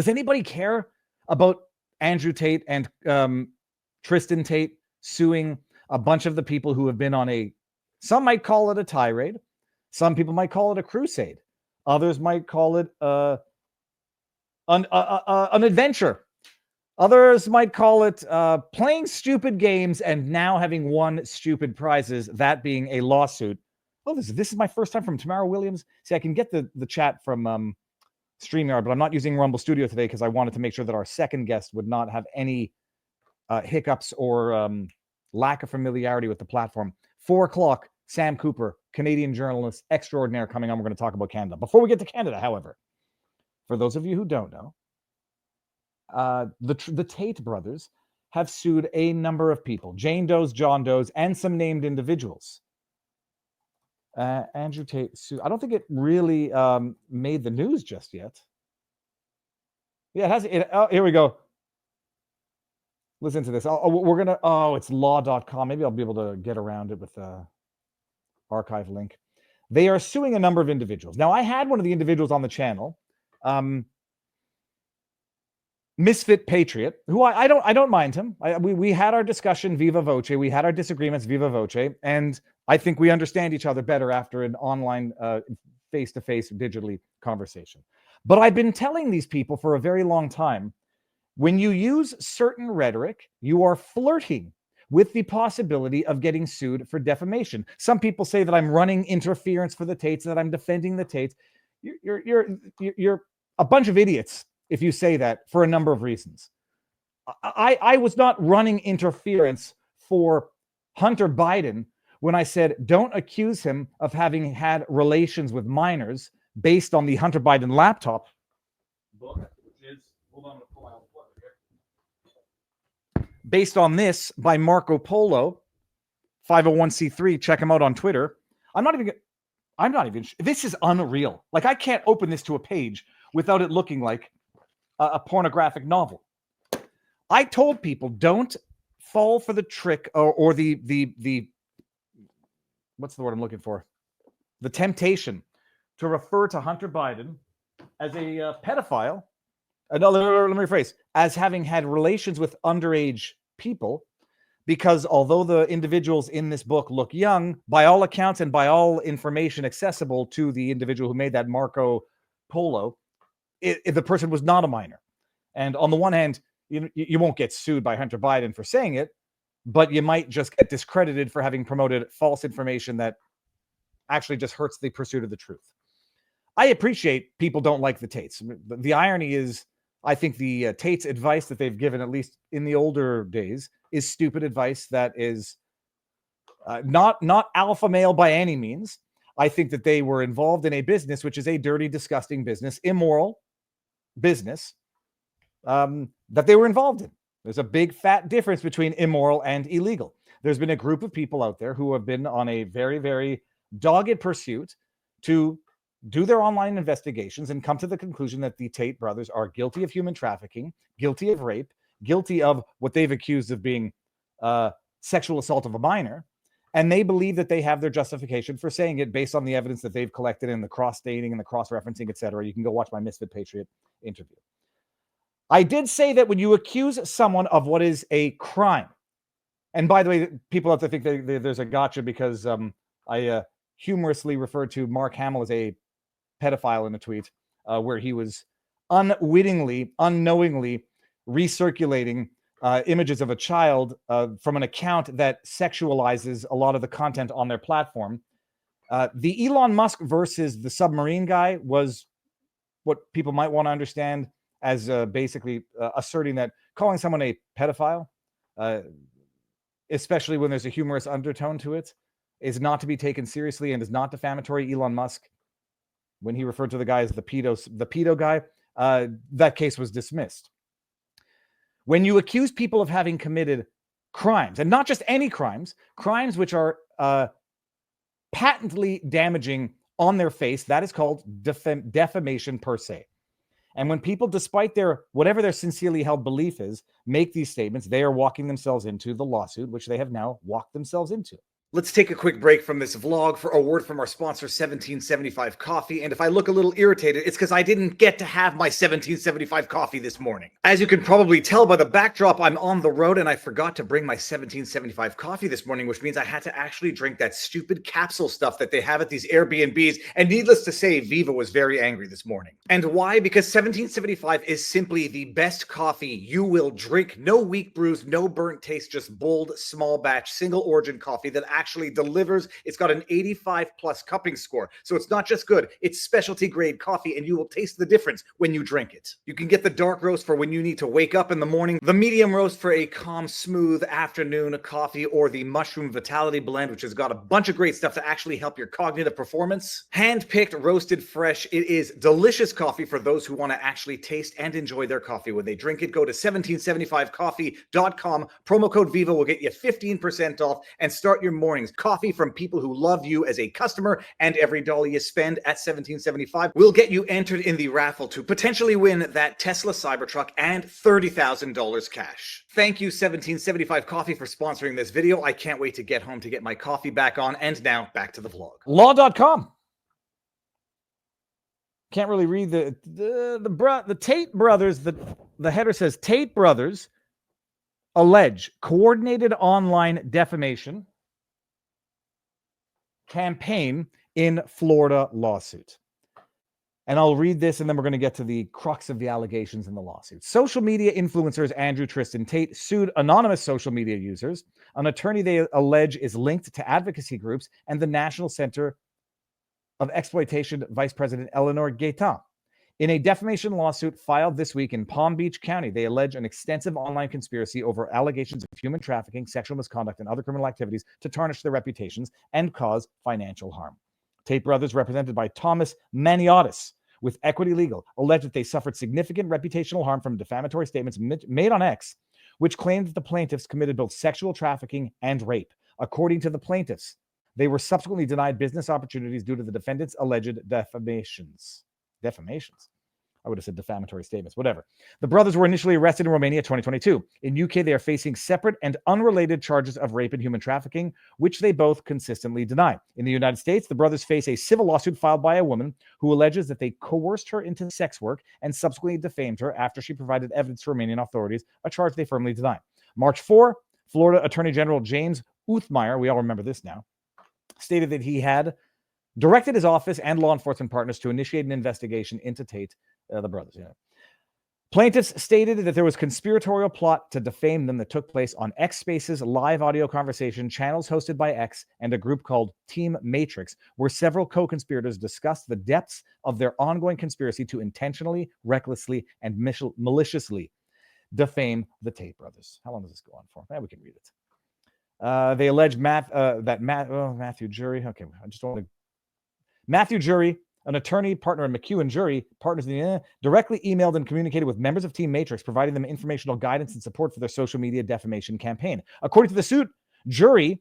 Does anybody care about Andrew Tate and Tristan Tate suing a bunch of the people who have been on some might call it a tirade. Some people might call it a crusade. Others might call it an adventure. Others might call it playing stupid games and now having won stupid prizes, that being a lawsuit. Oh, this is my first time from Tamara Williams. See, I can get the chat from StreamYard, but I'm not using Rumble Studio today because I wanted to make sure that our second guest would not have any hiccups or lack of familiarity with the platform. 4 o'clock, Sam Cooper, Canadian journalist extraordinaire, coming on. We're going to talk about Canada. Before we get to Canada, however, for those of you who don't know, the Tate brothers have sued a number of people, Jane Does, John Does, and some named individuals. Andrew Tate sued. I don't think it really made the news just yet. Yeah, it has. Oh, here we go. Listen to this. It's law.com. Maybe I'll be able to get around it with the archive link. They are suing a number of individuals. Now, I had one of the individuals on the channel, Misfit Patriot, who I don't mind him. We had our discussion viva voce. We had our disagreements viva voce, and I think we understand each other better after an online face-to-face digitally conversation. But I've been telling these people for a very long time, when you use certain rhetoric, you are flirting with the possibility of getting sued for defamation. Some people say that I'm running interference for the Tates, that I'm defending the Tates. You're a bunch of idiots if you say that, for a number of reasons. I was not running interference for Hunter Biden when I said, don't accuse him of having had relations with minors based on the Hunter Biden laptop book, which is, hold on, I'm gonna pull out the plug here. Based on this by Marco Polo, 501c3, check him out on Twitter. I'm not even, this is unreal. Like, I can't open this to a page without it looking like a pornographic novel. I told people, don't fall for the trick or the what's the word I'm looking for? The temptation to refer to Hunter Biden as a pedophile. Let me rephrase, as having had relations with underage people, because although the individuals in this book look young, by all accounts and by all information accessible to the individual who made that Marco Polo, the person was not a minor. And on the one hand, you won't get sued by Hunter Biden for saying it, but you might just get discredited for having promoted false information that actually just hurts the pursuit of the truth. I appreciate people don't like the Tates. The irony is, I think the Tates advice that they've given, at least in the older days, is stupid advice that is not alpha male by any means. I think that they were involved in a business which is a dirty, disgusting business, immoral business that they were involved in. There's a big fat difference between immoral and illegal. There's been a group of people out there who have been on a very, very dogged pursuit to do their online investigations and come to the conclusion that the Tate brothers are guilty of human trafficking, guilty of rape, guilty of what they've accused of being sexual assault of a minor. And they believe that they have their justification for saying it based on the evidence that they've collected in the cross-dating and the cross-referencing, etc. You can go watch my Misfit Patriot interview. I did say that when you accuse someone of what is a crime, and by the way, people have to think there's a gotcha because I humorously referred to Mark Hamill as a pedophile in a tweet where he was unknowingly recirculating images of a child from an account that sexualizes a lot of the content on their platform. The Elon Musk versus the submarine guy was what people might want to understand as basically asserting that calling someone a pedophile, especially when there's a humorous undertone to it, is not to be taken seriously and is not defamatory. Elon Musk, when he referred to the guy as the pedo guy, that case was dismissed. When you accuse people of having committed crimes, and not just any crimes, crimes which are patently damaging on their face, that is called defamation per se. And when people, despite whatever their sincerely held belief is, make these statements, they are walking themselves into the lawsuit, which they have now walked themselves into. Let's take a quick break from this vlog for a word from our sponsor, 1775 Coffee. And if I look a little irritated, it's because I didn't get to have my 1775 coffee this morning. As you can probably tell by the backdrop, I'm on the road and I forgot to bring my 1775 coffee this morning, which means I had to actually drink that stupid capsule stuff that they have at these Airbnbs. And needless to say, Viva was very angry this morning. And why? Because 1775 is simply the best coffee you will drink. No weak brews, no burnt taste, just bold, small batch, single origin coffee that actually delivers. It's got an 85 plus cupping score. So it's not just good, it's specialty grade coffee, and you will taste the difference when you drink it. You can get the dark roast for when you need to wake up in the morning, the medium roast for a calm, smooth afternoon coffee, or the mushroom vitality blend, which has got a bunch of great stuff to actually help your cognitive performance. Hand-picked, roasted fresh. It is delicious coffee for those who want to actually taste and enjoy their coffee when they drink it. Go to 1775coffee.com. Promo code VIVA will get you 15% off and start your mornings. Coffee from people who love you as a customer, and every dollar you spend at 1775 will get you entered in the raffle to potentially win that Tesla Cybertruck and $30,000 cash. Thank you, 1775 Coffee, for sponsoring this video. I can't wait to get home to get my coffee back on. And now back to the vlog. Law.com. Can't really read the Tate brothers. The header says Tate brothers allege coordinated online defamation campaign in Florida lawsuit. And I'll read this, and then we're going to get to the crux of the allegations in the lawsuit. Social media influencers Andrew Tristan Tate sued anonymous social media users, an attorney they allege is linked to advocacy groups, and the National Center of Exploitation Vice President Eleanor Gaetan. In a defamation lawsuit filed this week in Palm Beach County, they allege an extensive online conspiracy over allegations of human trafficking, sexual misconduct, and other criminal activities to tarnish their reputations and cause financial harm. Tate brothers, represented by Thomas Maniotis with Equity Legal, allege that they suffered significant reputational harm from defamatory statements made on X, which claimed that the plaintiffs committed both sexual trafficking and rape. According to the plaintiffs, they were subsequently denied business opportunities due to the defendants' alleged defamations. I would have said defamatory statements, whatever. The brothers were initially arrested in Romania 2022. In UK, they are facing separate and unrelated charges of rape and human trafficking, which they both consistently deny. In the United States, the brothers face a civil lawsuit filed by a woman who alleges that they coerced her into sex work and subsequently defamed her after she provided evidence to Romanian authorities, a charge they firmly deny. March 4, Florida Attorney General James Uthmeier, we all remember this now, stated that he had directed his office and law enforcement partners to initiate an investigation into Tate, the brothers. Yeah. Plaintiffs stated that there was conspiratorial plot to defame them that took place on X Spaces live audio conversation channels hosted by X and a group called Team Matrix, where several co-conspirators discussed the depths of their ongoing conspiracy to intentionally, recklessly, and maliciously defame the Tate brothers. How long does this go on for? We can read it. They allege Matthew Jury. Okay, I just don't want to. Matthew Jury, an attorney, partner in McHugh and Jury, partners in the directly emailed and communicated with members of Team Matrix, providing them informational guidance and support for their social media defamation campaign. According to the suit, Jury,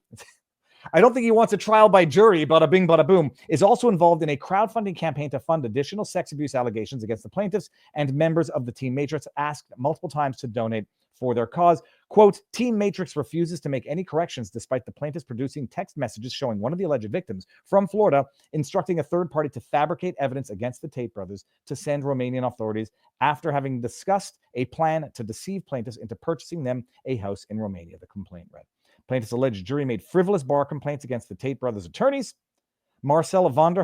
I don't think he wants a trial by jury, bada bing, bada boom, is also involved in a crowdfunding campaign to fund additional sex abuse allegations against the plaintiffs, and members of the Team Matrix asked multiple times to donate for their cause. Quote, Team Matrix refuses to make any corrections despite the plaintiffs producing text messages showing one of the alleged victims from Florida instructing a third party to fabricate evidence against the Tate brothers to send Romanian authorities after having discussed a plan to deceive plaintiffs into purchasing them a house in Romania, the complaint read. Plaintiffs alleged Jury made frivolous bar complaints against the Tate brothers' attorneys. Marcella von der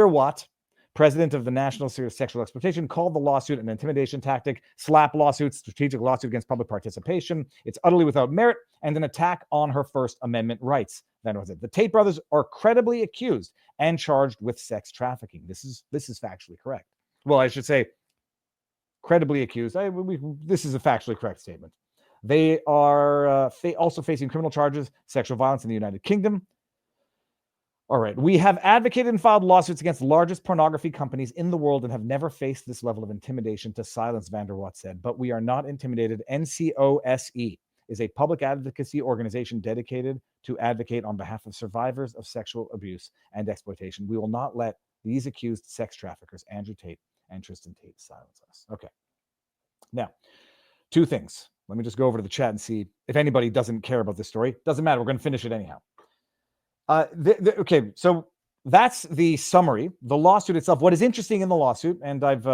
Watt, president of the National Center of Sexual Exploitation, called the lawsuit an intimidation tactic, slap lawsuit, strategic lawsuit against public participation. It's utterly without merit and an attack on her First Amendment rights. That was it. The Tate brothers are credibly accused and charged with sex trafficking. This is factually correct. Well, I should say credibly accused. This is a factually correct statement. They are also facing criminal charges, sexual violence in the United Kingdom. All right. We have advocated and filed lawsuits against the largest pornography companies in the world and have never faced this level of intimidation, to silence, van der Watt said. But we are not intimidated. NCOSE is a public advocacy organization dedicated to advocate on behalf of survivors of sexual abuse and exploitation. We will not let these accused sex traffickers, Andrew Tate and Tristan Tate, silence us. Okay. Now, two things. Let me just go over to the chat and see if anybody doesn't care about this story. Doesn't matter. We're going to finish it anyhow. Okay, so that's the summary. The lawsuit itself. What is interesting in the lawsuit, and I've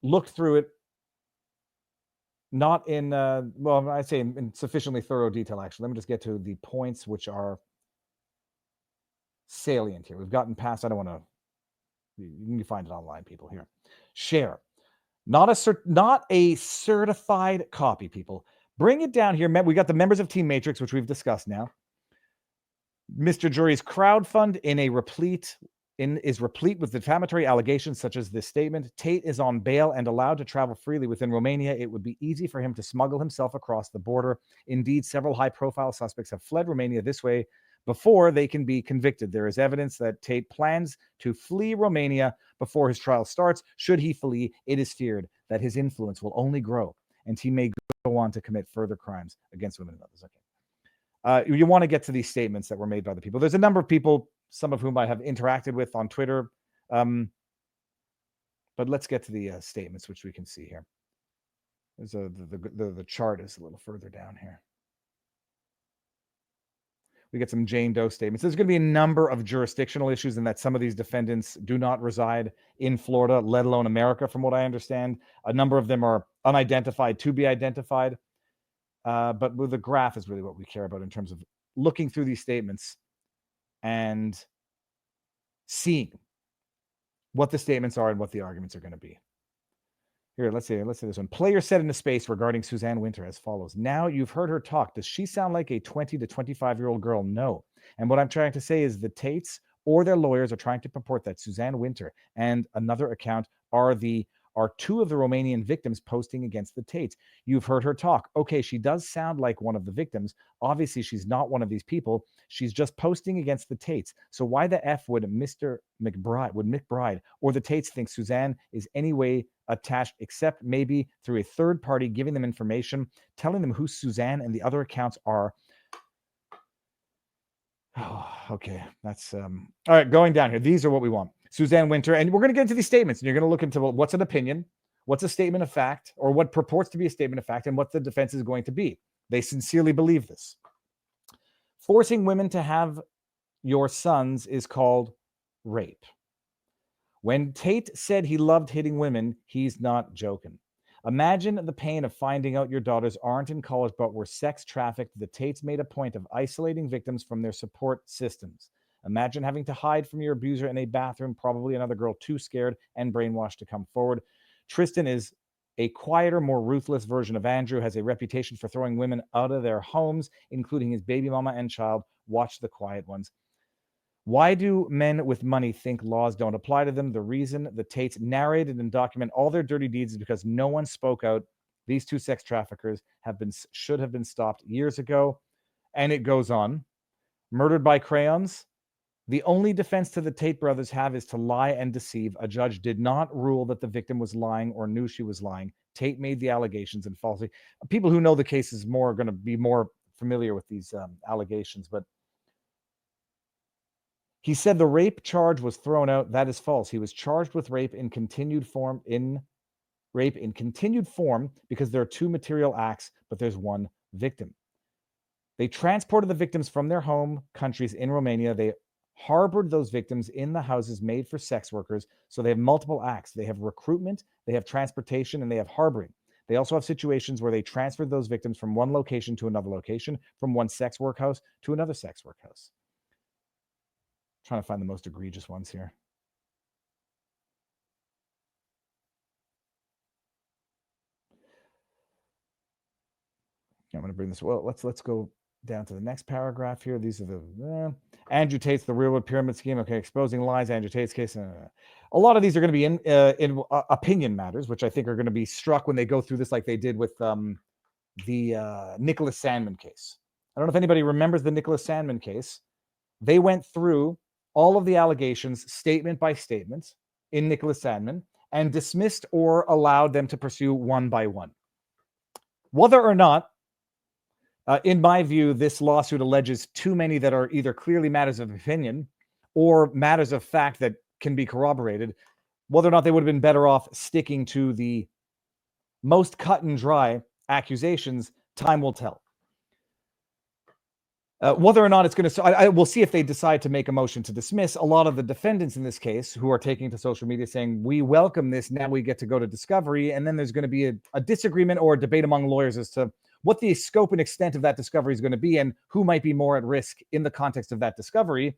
looked through it, not in, well, I'd say in sufficiently thorough detail, actually. Let me just get to the points which are salient here. We've gotten past, I don't want to, you can find it online, people, here. Share. Not a certified copy, people. Bring it down here. We got the members of Team Matrix, which we've discussed now. Mr. Jury's crowdfund is replete with defamatory allegations such as this statement. Tate is on bail and allowed to travel freely within Romania. It would be easy for him to smuggle himself across the border. Indeed, several high-profile suspects have fled Romania this way before they can be convicted. There is evidence that Tate plans to flee Romania before his trial starts. Should he flee, it is feared that his influence will only grow and he may go on to commit further crimes against women and others. Okay. You want to get to these statements that were made by the people. There's a number of people, some of whom I have interacted with on Twitter. But let's get to the statements, which we can see here. There's the chart is a little further down here. We get some Jane Doe statements. There's going to be a number of jurisdictional issues in that some of these defendants do not reside in Florida, let alone America, from what I understand. A number of them are unidentified, to be identified. But the graph is really what we care about in terms of looking through these statements and seeing what the statements are and what the arguments are going to be. Here, let's say this one. Player said in a space regarding Suzanne Winter as follows. Now you've heard her talk. Does she sound like a 20 to 25-year-old girl? No. And what I'm trying to say is the Tates or their lawyers are trying to purport that Suzanne Winter and another account are two of the Romanian victims posting against the Tates. You've heard her talk. Okay, she does sound like one of the victims. Obviously, she's not one of these people. She's just posting against the Tates. So why the F would Mr. McBride or the Tates think Suzanne is anyway attached, except maybe through a third party giving them information, telling them who Suzanne and the other accounts are? Oh, okay, that's all right. Going down here, these are what we want. Suzanne Winter, and we're going to get into these statements, and you're going to look into what's an opinion, what's a statement of fact, or what purports to be a statement of fact, and what the defense is going to be. They sincerely believe this. Forcing women to have your sons is called rape. When Tate said he loved hitting women, he's not joking. Imagine the pain of finding out your daughters aren't in college but were sex trafficked. The Tates made a point of isolating victims from their support systems. Imagine having to hide from your abuser in a bathroom, probably another girl too scared and brainwashed to come forward. Tristan is a quieter, more ruthless version of Andrew, has a reputation for throwing women out of their homes, including his baby mama and child. Watch the quiet ones. Why do men with money think laws don't apply to them? The reason the Tates narrated and document all their dirty deeds is because no one spoke out. These two sex traffickers should have been stopped years ago. And it goes on. Murdered by crayons. The only defense to the Tate brothers have is to lie and deceive. A judge did not rule that the victim was lying or knew she was lying. Tate made the allegations and falsely. People who know the case is going to be more familiar with these allegations, but he said the rape charge was thrown out. That is false. He was charged with rape in continued form because there are two material acts, but there's one victim. They transported the victims from their home countries in Romania. They harbored those victims in the houses made for sex workers. So they have multiple acts. They have recruitment, they have transportation, and they have harboring. They also have situations where they transferred those victims from one location to another location, from one sex work house to another sex work house. Trying to find the most egregious ones here. I'm going to bring this. Well, let's go down to the next paragraph here. These are the Andrew Tate's the Rearwood Pyramid Scheme. Okay, exposing lies. Andrew Tate's case. A lot of these are going to be in opinion matters, which I think are going to be struck when they go through this, like they did with the Nicholas Sandman case. I don't know if anybody remembers the Nicholas Sandman case. They went through all of the allegations, statement by statement, in Nicholas Sandman, and dismissed or allowed them to pursue one by one. Whether or not, in my view, this lawsuit alleges too many that are either clearly matters of opinion or matters of fact that can be corroborated, whether or not they would have been better off sticking to the most cut and dry accusations, time will tell. Whether or not it's going to, we'll see if they decide to make a motion to dismiss. A lot of the defendants in this case who are taking to social media saying, we welcome this, now we get to go to discovery. And then there's going to be a disagreement or a debate among lawyers as to what the scope and extent of that discovery is going to be and who might be more at risk in the context of that discovery.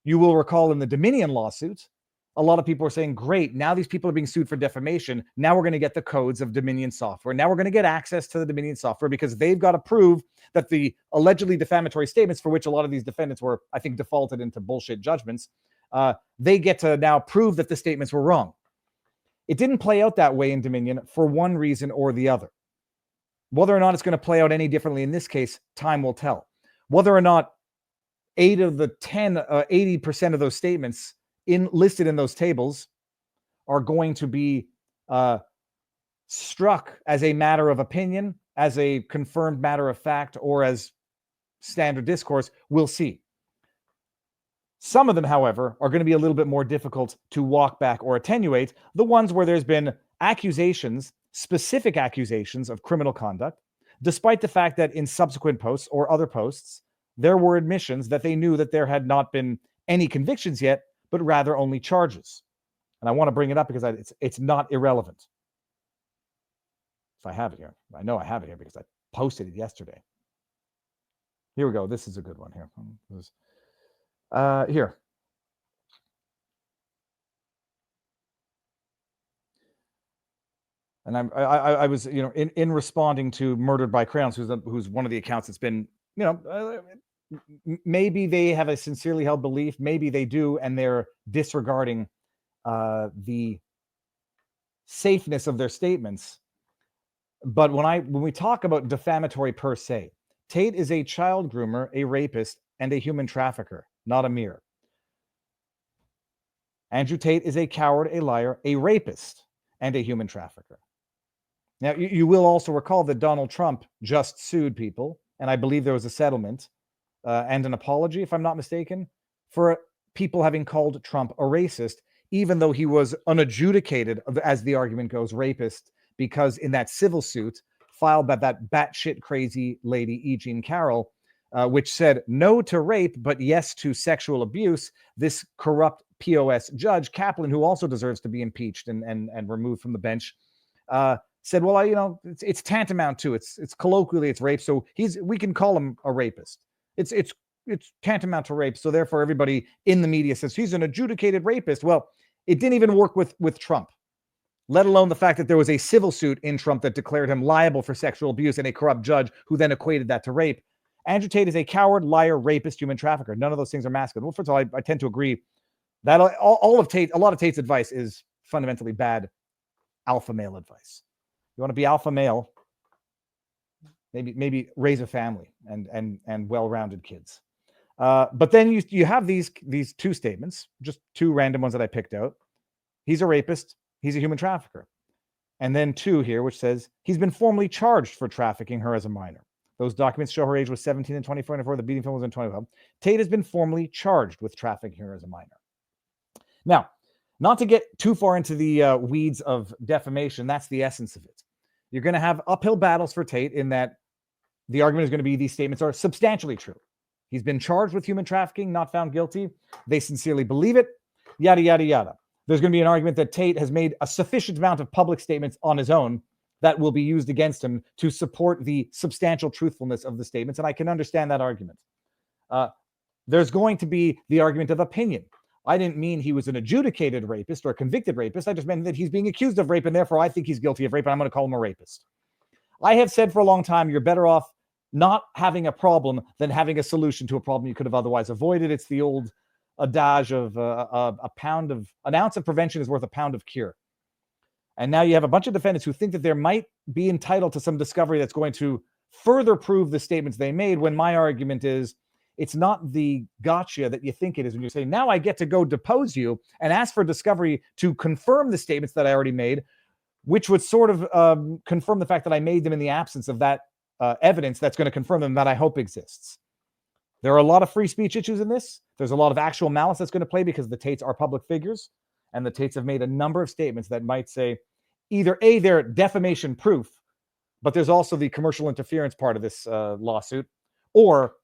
You will recall in the Dominion lawsuit, a lot of people are saying, great, now these people are being sued for defamation. Now we're going to get the codes of Dominion software. Now we're going to get access to the Dominion software because they've got to prove that the allegedly defamatory statements, for which a lot of these defendants were, I think, defaulted into bullshit judgments, they get to now prove that the statements were wrong. It didn't play out that way in Dominion for one reason or the other. Whether or not it's going to play out any differently in this case, time will tell. Whether or not 8 of the 10, 80% of those statements listed in those tables are going to be struck as a matter of opinion, as a confirmed matter of fact, or as standard discourse, we'll see. Some of them, however, are going to be a little bit more difficult to walk back or attenuate. The ones where there's been accusations, specific accusations of criminal conduct, despite the fact that in subsequent posts or other posts, there were admissions that they knew that there had not been any convictions yet, but rather only charges. And I want to bring it up because it's not irrelevant. If I have it here, I know I have it here because I posted it yesterday. Here we go. This is a good one here. Here. And I was, in responding to Murdered by Crayons, who's one of the accounts that's been, maybe they have a sincerely held belief, maybe they do, and they're disregarding the safeness of their statements. But when we talk about defamatory per se, Tate is a child groomer, a rapist, and a human trafficker, not a mirror. Andrew Tate is a coward, a liar, a rapist, and a human trafficker. Now, you will also recall that Donald Trump just sued people, and I believe there was a settlement and an apology, if I'm not mistaken, for people having called Trump a racist, even though he was unadjudicated, as the argument goes, rapist, because in that civil suit filed by that batshit crazy lady, E. Jean Carroll, which said no to rape, but yes to sexual abuse, this corrupt POS judge, Kaplan, who also deserves to be impeached and removed from the bench, said, well, it's tantamount to, it's colloquially, it's rape. So we can call him a rapist. It's tantamount to rape. So therefore everybody in the media says he's an adjudicated rapist. Well, it didn't even work with Trump, let alone the fact that there was a civil suit in Trump that declared him liable for sexual abuse and a corrupt judge who then equated that to rape. Andrew Tate is a coward, liar, rapist, human trafficker. None of those things are masculine. Well, first of all, I tend to agree that a lot of Tate's advice is fundamentally bad alpha male advice. You want to be alpha male, maybe raise a family and well-rounded kids. But then you have these two statements, just two random ones that I picked out. He's a rapist. He's a human trafficker. And then 2 here, which says he's been formally charged for trafficking her as a minor. Those documents show her age was 17 and 24, and the beating film was in 2012. Tate has been formally charged with trafficking her as a minor. Now, not to get too far into the weeds of defamation, that's the essence of it. You're going to have uphill battles for Tate in that the argument is going to be these statements are substantially true. He's been charged with human trafficking, not found guilty. They sincerely believe it, yada, yada, yada. There's going to be an argument that Tate has made a sufficient amount of public statements on his own that will be used against him to support the substantial truthfulness of the statements. And I can understand that argument. There's going to be the argument of opinion. I didn't mean he was an adjudicated rapist or a convicted rapist. I just meant that he's being accused of rape, and therefore I think he's guilty of rape, and I'm going to call him a rapist. I have said for a long time, you're better off not having a problem than having a solution to a problem you could have otherwise avoided. It's the old adage of an ounce of prevention is worth a pound of cure. And now you have a bunch of defendants who think that there might be entitled to some discovery that's going to further prove the statements they made, when my argument is it's not the gotcha that you think it is when you say, now I get to go depose you and ask for discovery to confirm the statements that I already made, which would sort of confirm the fact that I made them in the absence of that evidence that's going to confirm them that I hope exists. There are a lot of free speech issues in this. There's a lot of actual malice that's going to play because the Tates are public figures, and the Tates have made a number of statements that might say, either A, they're defamation proof, but there's also the commercial interference part of this lawsuit, or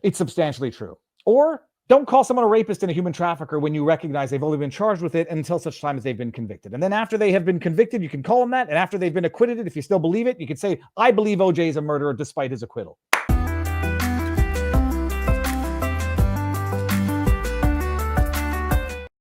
it's substantially true. Or don't call someone a rapist and a human trafficker when you recognize they've only been charged with it until such time as they've been convicted. And then after they have been convicted, you can call them that. And after they've been acquitted, if you still believe it, you can say, I believe OJ is a murderer despite his acquittal.